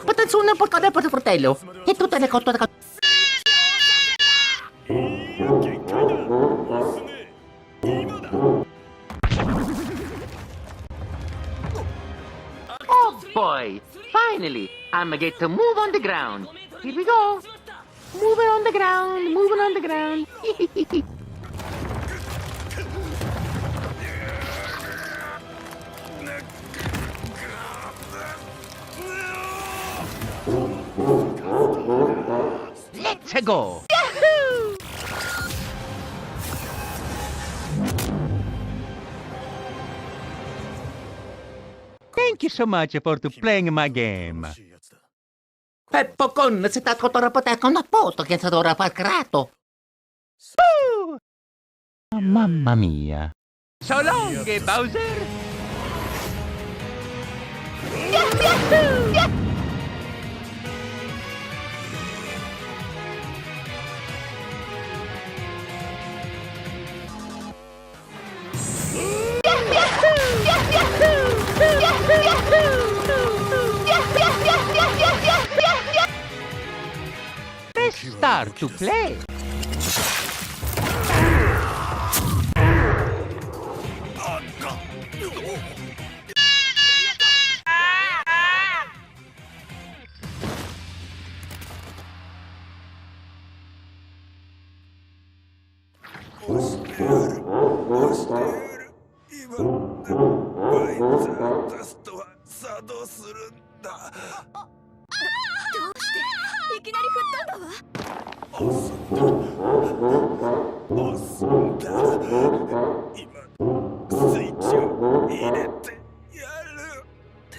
Patansunan po ka na po sa fratello. Ito talaga, ito talaga. Oh boy! Finally, I'ma get to move on the ground. Here we go. Moving on the ground, moving on the ground. Let's go. Thank you so much for playing my game. Pokon, nasitat ko tora patako na po. Tokin sa tora pakrato. Mamma mia. So long, Bowser. Press start to play.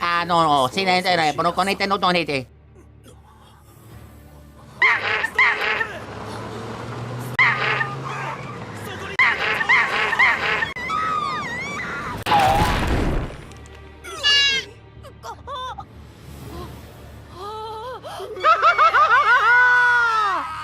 Ah, no, no, sinete, pero con este no tonete.